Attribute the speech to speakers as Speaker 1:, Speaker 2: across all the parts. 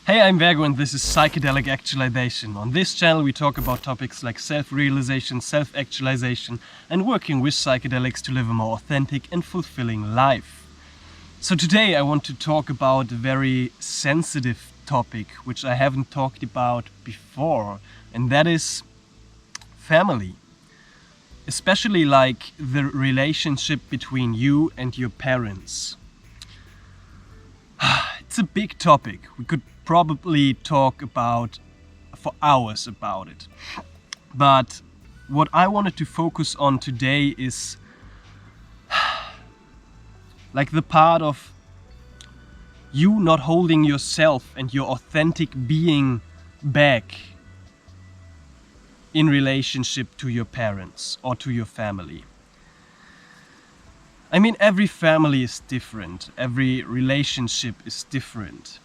Speaker 1: Hey, I'm Virgo and this is Psychedelic Actualization. On this channel we talk about topics like self-realization, self-actualization and working with psychedelics to live a more authentic and fulfilling life. So today I want to talk about a very sensitive topic which I haven't talked about before, and that is family. Especially like the relationship between you and your parents. It's a big topic. We could probably talk about for hours about it. But what I wanted to focus on today is like the part of you not holding yourself and your authentic being back in relationship to your parents or to your family. I mean, every family is different, every relationship is different.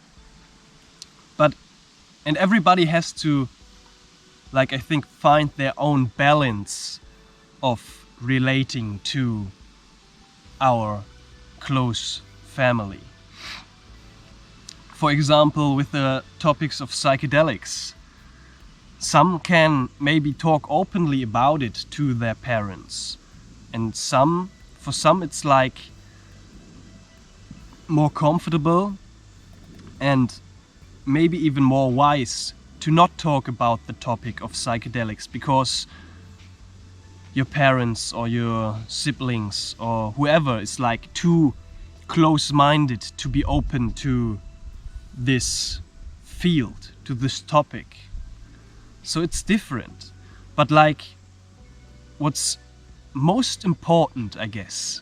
Speaker 1: And everybody has to, like, I think, find their own balance of relating to our close family. For example, with the topics of psychedelics, some can maybe talk openly about it to their parents, and for some it's like more comfortable and maybe even more wise to not talk about the topic of psychedelics because your parents or your siblings or whoever is like too close-minded to be open to this field, to this topic. So it's different. But like, what's most important, I guess,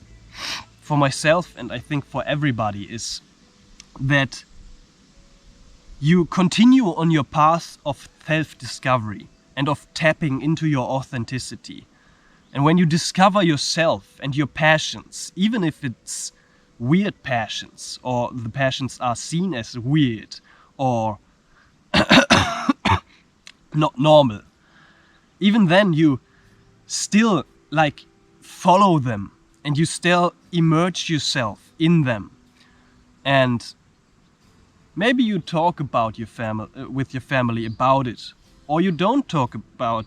Speaker 1: for myself and I think for everybody is that you continue on your path of self-discovery and of tapping into your authenticity. And when you discover yourself and your passions, even if it's weird passions or the passions are seen as weird or not normal, even then you still like follow them and you still immerse yourself in them. And maybe you talk about your family with your family about it, or you don't talk about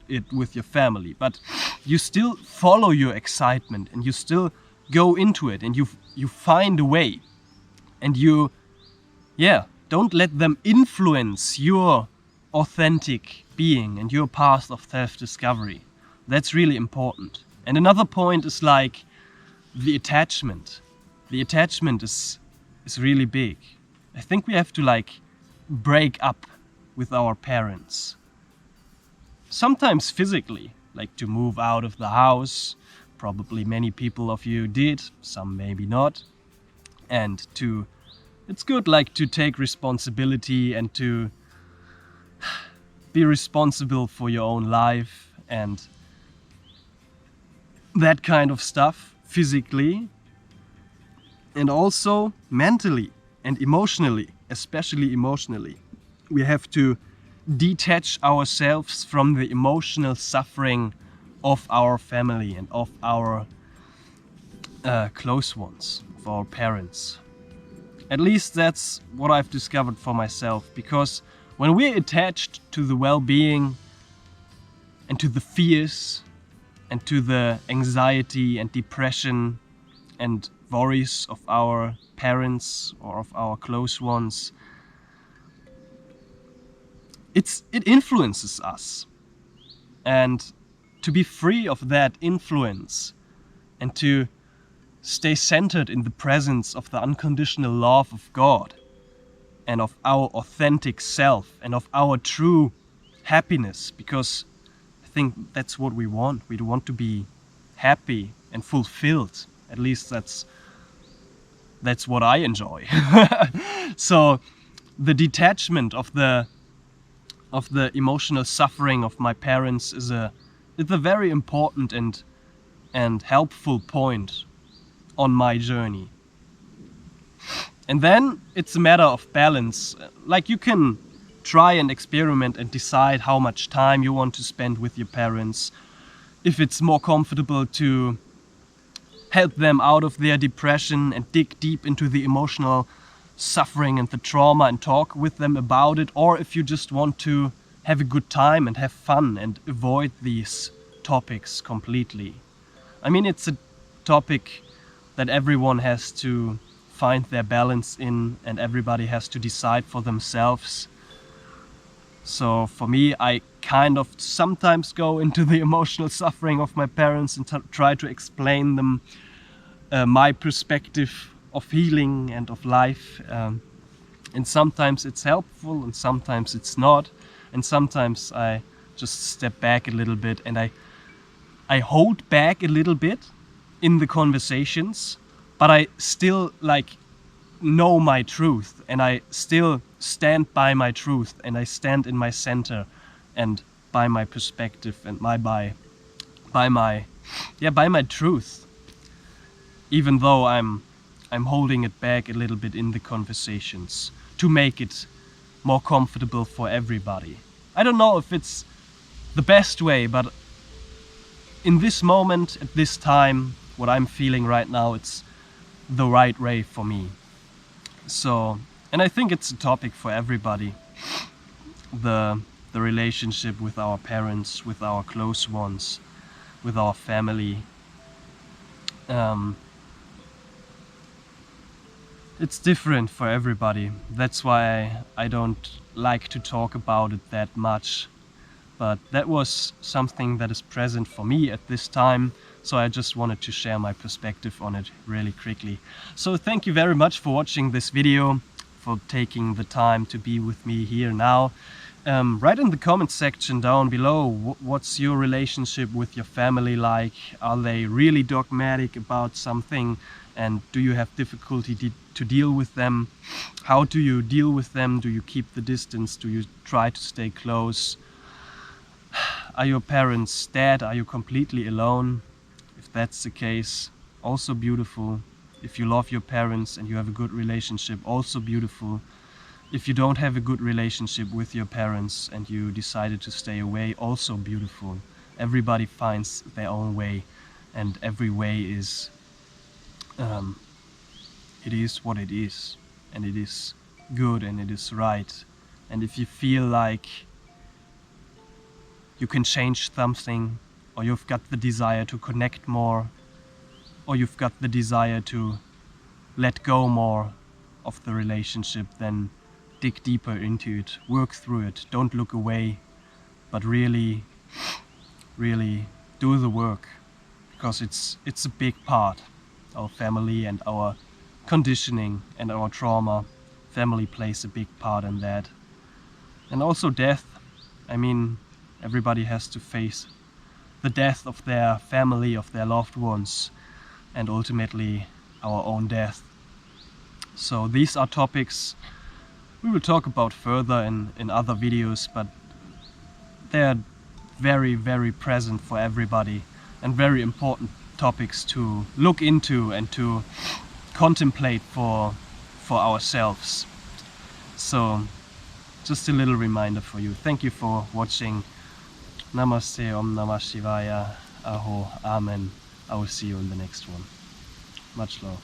Speaker 1: it with your family, but you still follow your excitement and you still go into it and you find a way, and you don't let them influence your authentic being and your path of self-discovery. That's really important. And another point is like the attachment. The attachment is really big. I think we have to like break up with our parents. Sometimes physically, like to move out of the house. Probably many people of you did, some maybe not. And it's good like to take responsibility and to be responsible for your own life and that kind of stuff physically, and also mentally and emotionally, especially emotionally. We have to detach ourselves from the emotional suffering of our family and of our close ones, of our parents. At least that's what I've discovered for myself, because when we're attached to the well-being and to the fears and to the anxiety and depression and worries of our parents or of our close ones, it influences us. And to be free of that influence and to stay centered in the presence of the unconditional love of God and of our authentic self and of our true happiness, because I think that's what we want. We want to be happy and fulfilled. At least that's what I enjoy. So the detachment of the emotional suffering of my parents is a very important and helpful point on my journey. And then it's a matter of balance. Like, you can try and experiment and decide how much time you want to spend with your parents. If it's more comfortable to help them out of their depression and dig deep into the emotional suffering and the trauma and talk with them about it, or if you just want to have a good time and have fun and avoid these topics completely. I mean, it's a topic that everyone has to find their balance in, and everybody has to decide for themselves. So for me, I kind of sometimes go into the emotional suffering of my parents and try to explain them my perspective of healing and of life. And sometimes it's helpful and sometimes it's not. And sometimes I just step back a little bit and I hold back a little bit in the conversations, but I still like know my truth, and I still stand by my truth, and I stand in my center and by my perspective and by my truth, even though I'm holding it back a little bit in the conversations to make it more comfortable for everybody. I don't know if it's the best way, but in this moment, at this time, what I'm feeling right now, it's the right way for me. So, and I think it's a topic for everybody. The relationship with our parents, with our close ones, with our family. It's different for everybody. That's why I don't like to talk about it that much. But that was something that is present for me at this time, so I just wanted to share my perspective on it really quickly. So thank you very much for watching this video, for taking the time to be with me here now. Write in the comment section down below, what's your relationship with your family like? Are they really dogmatic about something, and do you have difficulty to deal with them? How do you deal with them? Do you keep the distance? Do you try to stay close? Are your parents dead? Are you completely alone? If that's the case, also beautiful. If you love your parents and you have a good relationship, also beautiful. If you don't have a good relationship with your parents and you decided to stay away, also beautiful. Everybody finds their own way, and every way is it is what it is, and it is good and it is right. And if you feel like you can change something, or you've got the desire to connect more, or you've got the desire to let go more of the relationship, then dig deeper into it, work through it, don't look away, but really do the work, because it's a big part. Our family and our conditioning and our trauma, family plays a big part in that. And also death. I mean, everybody has to face the death of their family, of their loved ones, and ultimately our own death. So these are topics we will talk about further in other videos, but they're very, very present for everybody and very important topics to look into and to contemplate for ourselves. So just a little reminder for you. Thank you for watching. Namaste, Om Namah Shivaya, Aho, Amen. I will see you in the next one. Much love.